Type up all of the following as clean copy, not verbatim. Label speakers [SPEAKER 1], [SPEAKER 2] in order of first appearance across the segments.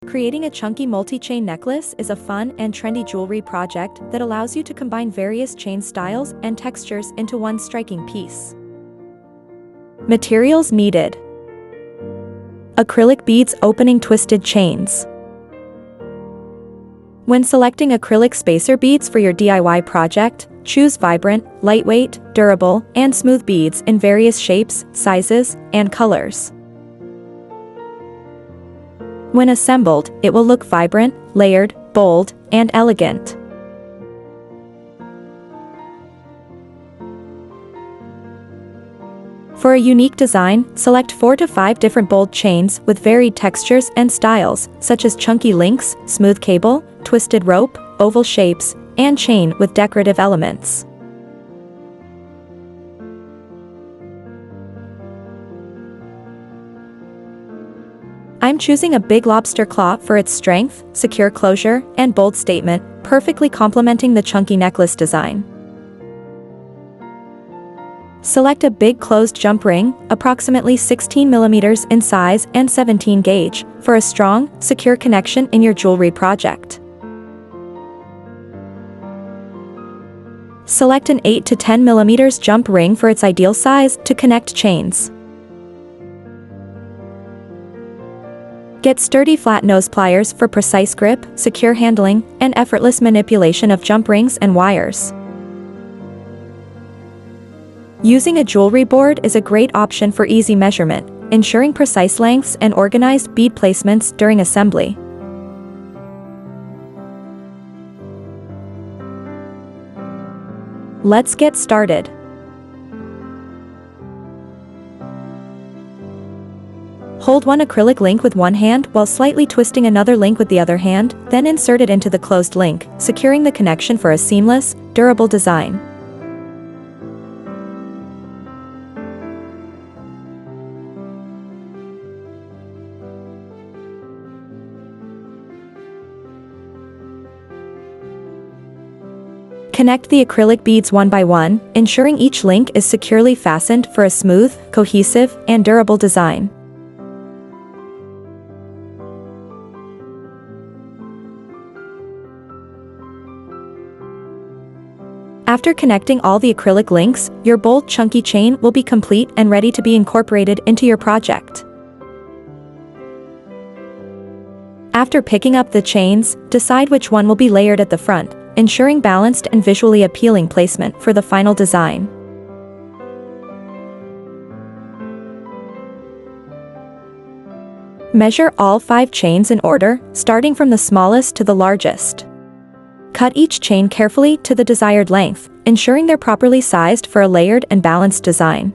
[SPEAKER 1] Creating a chunky multi-chain necklace is a fun and trendy jewelry project that allows you to combine various chain styles and textures into one striking piece. Materials needed: acrylic beads opening twisted chains. When selecting acrylic spacer beads for your DIY project, choose vibrant, lightweight, durable, and smooth beads in various shapes, sizes, and colors. When assembled, it will look vibrant, layered, bold, and elegant. For a unique design, select 4 to 5 different bold chains with varied textures and styles, such as chunky links, smooth cable, twisted rope, oval shapes, and chain with decorative elements. I'm choosing a big lobster claw for its strength, secure closure, and bold statement, perfectly complementing the chunky necklace design. Select a big closed jump ring, approximately 16 mm in size and 17 gauge, for a strong, secure connection in your jewelry project. Select an 8 to 10 mm jump ring for its ideal size to connect chains. Get sturdy flat nose pliers for precise grip, secure handling, and effortless manipulation of jump rings and wires. Using a jewelry board is a great option for easy measurement, ensuring precise lengths and organized bead placements during assembly. Let's get started. Hold one acrylic link with one hand while slightly twisting another link with the other hand, then insert it into the closed link, securing the connection for a seamless, durable design. Connect the acrylic beads one by one, ensuring each link is securely fastened for a smooth, cohesive, and durable design. After connecting all the acrylic links, your bold chunky chain will be complete and ready to be incorporated into your project. After picking up the chains, decide which one will be layered at the front, ensuring balanced and visually appealing placement for the final design. Measure all 5 chains in order, starting from the smallest to the largest. Cut each chain carefully to the desired length, ensuring they're properly sized for a layered and balanced design.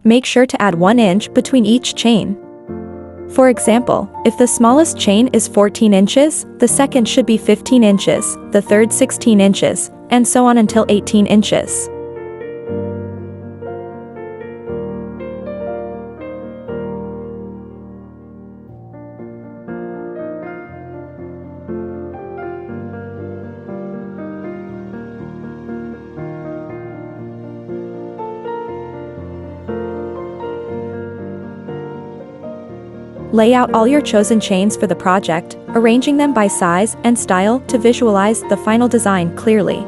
[SPEAKER 1] Make sure to add 1 inch between each chain. For example, if the smallest chain is 14 inches, the second should be 15 inches, the third 16 inches, and so on until 18 inches. Lay out all your chosen chains for the project, arranging them by size and style to visualize the final design clearly.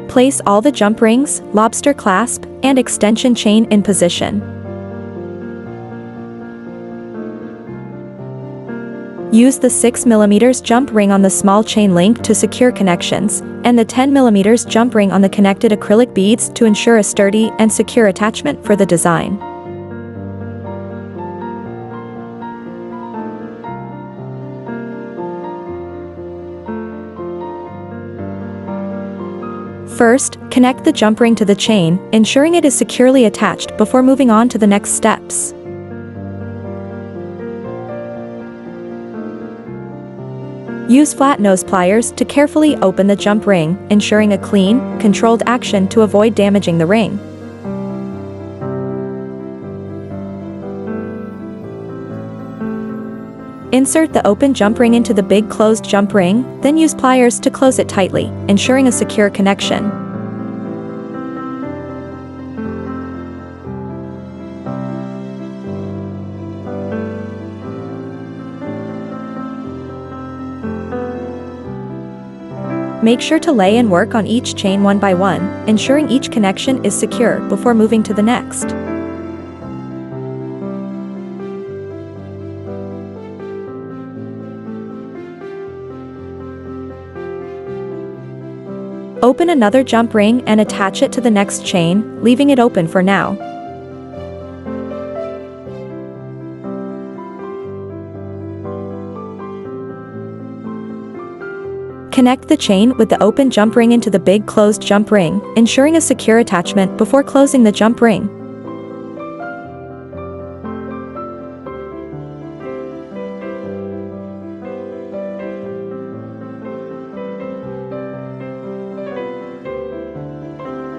[SPEAKER 1] Place all the jump rings, lobster clasp, and extension chain in position. Use the 6 mm jump ring on the small chain link to secure connections, and the 10 mm jump ring on the connected acrylic beads to ensure a sturdy and secure attachment for the design. First, connect the jump ring to the chain, ensuring it is securely attached before moving on to the next steps. Use flat nose pliers to carefully open the jump ring, ensuring a clean, controlled action to avoid damaging the ring. Insert the open jump ring into the big closed jump ring, then use pliers to close it tightly, ensuring a secure connection. Make sure to lay and work on each chain one by one, ensuring each connection is secure before moving to the next. Open another jump ring and attach it to the next chain, leaving it open for now. Connect the chain with the open jump ring into the big closed jump ring, ensuring a secure attachment before closing the jump ring.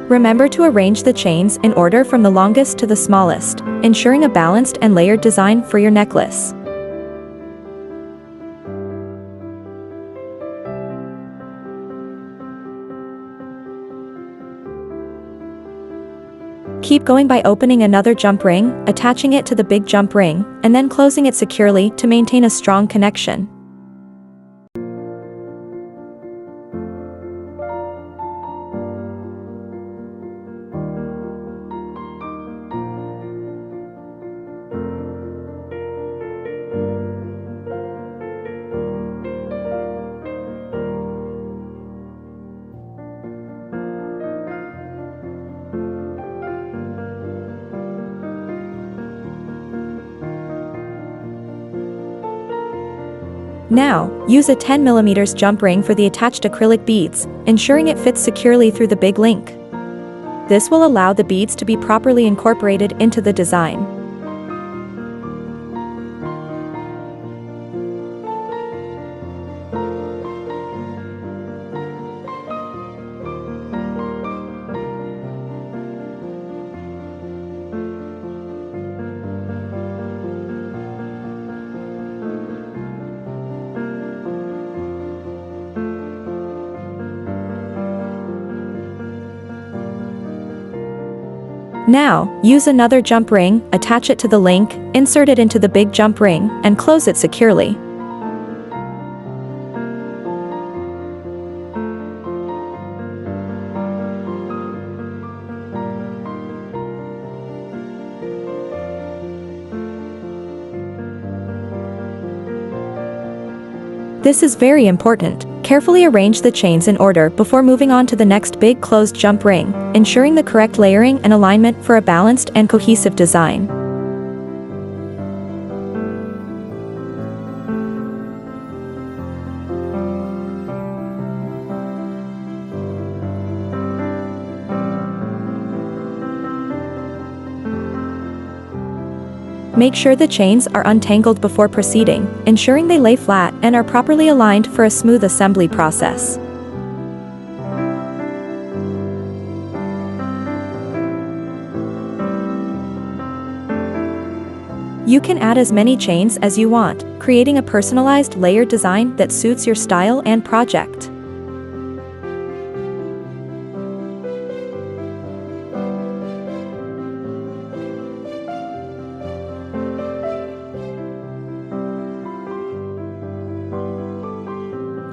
[SPEAKER 1] Remember to arrange the chains in order from the longest to the smallest, ensuring a balanced and layered design for your necklace. Keep going by opening another jump ring, attaching it to the big jump ring, and then closing it securely to maintain a strong connection. Now, use a 10mm jump ring for the attached acrylic beads, ensuring it fits securely through the big link. This will allow the beads to be properly incorporated into the design. Now, use another jump ring, attach it to the link, insert it into the big jump ring, and close it securely. This is very important. Carefully arrange the chains in order before moving on to the next big closed jump ring, ensuring the correct layering and alignment for a balanced and cohesive design. Make sure the chains are untangled before proceeding, ensuring they lay flat and are properly aligned for a smooth assembly process. You can add as many chains as you want, creating a personalized layered design that suits your style and project.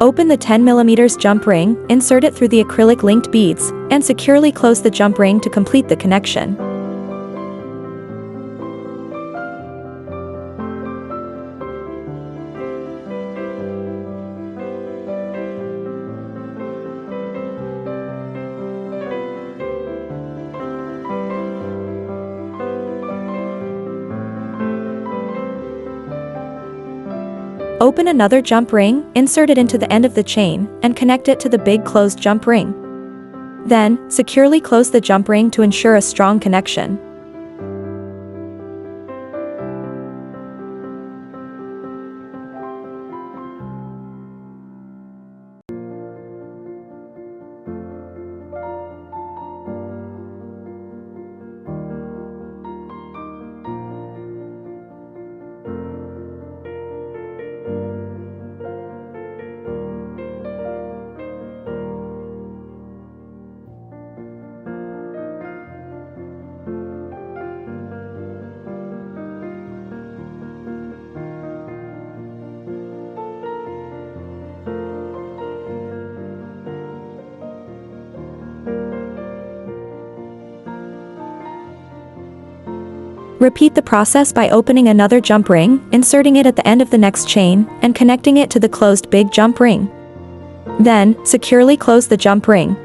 [SPEAKER 1] Open the 10mm jump ring, insert it through the acrylic linked beads, and securely close the jump ring to complete the connection. Open another jump ring, insert it into the end of the chain, and connect it to the big closed jump ring. Then, securely close the jump ring to ensure a strong connection. Repeat the process by opening another jump ring, inserting it at the end of the next chain, and connecting it to the closed big jump ring. Then, securely close the jump ring.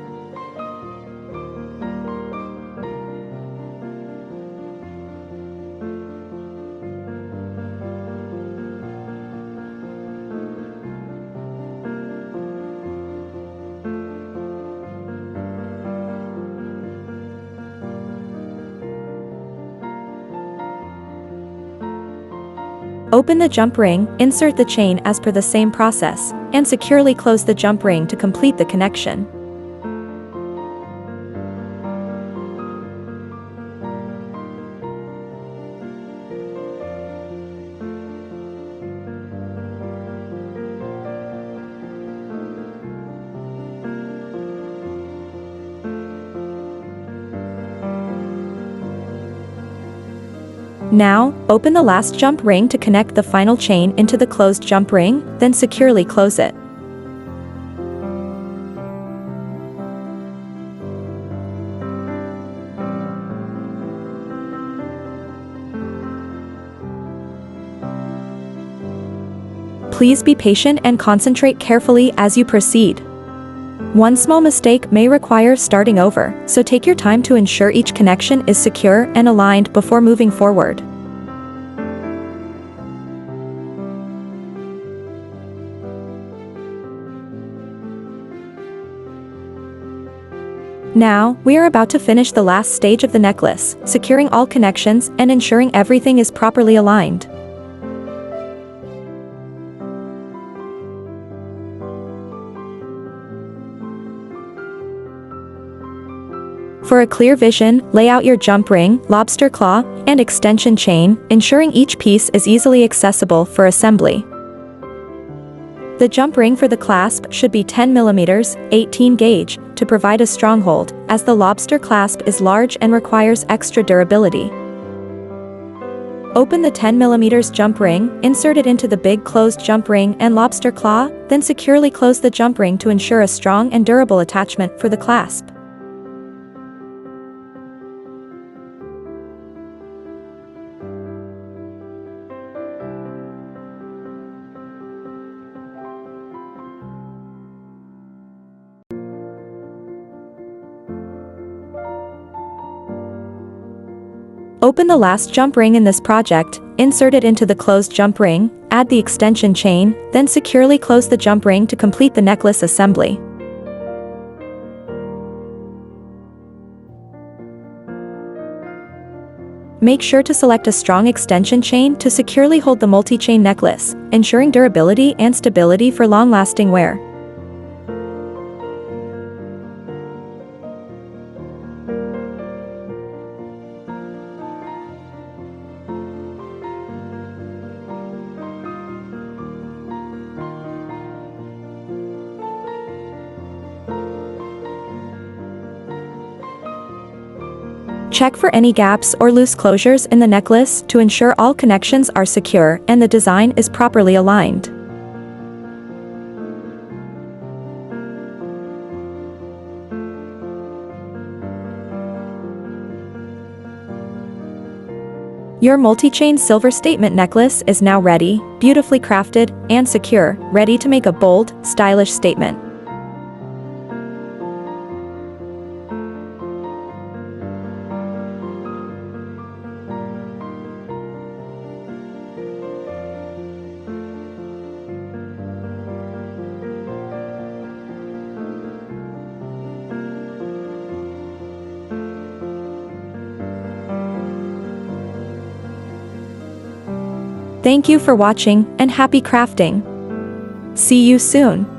[SPEAKER 1] Open the jump ring, insert the chain as per the same process, and securely close the jump ring to complete the connection. Now, open the last jump ring to connect the final chain into the closed jump ring, then securely close it. Please be patient and concentrate carefully as you proceed. One small mistake may require starting over, so take your time to ensure each connection is secure and aligned before moving forward. Now, we are about to finish the last stage of the necklace, securing all connections and ensuring everything is properly aligned. For a clear vision, lay out your jump ring, lobster claw, and extension chain, ensuring each piece is easily accessible for assembly. The jump ring for the clasp should be 10 mm, 18 gauge, to provide a strong hold, as the lobster clasp is large and requires extra durability. Open the 10 mm jump ring, insert it into the big closed jump ring and lobster claw, then securely close the jump ring to ensure a strong and durable attachment for the clasp. Open the last jump ring in this project, insert it into the closed jump ring, add the extension chain, then securely close the jump ring to complete the necklace assembly. Make sure to select a strong extension chain to securely hold the multi-chain necklace, ensuring durability and stability for long-lasting wear. Check for any gaps or loose closures in the necklace to ensure all connections are secure and the design is properly aligned. Your multi-chain silver statement necklace is now ready, beautifully crafted and secure, ready to make a bold, stylish statement. Thank you for watching and happy crafting. See you soon.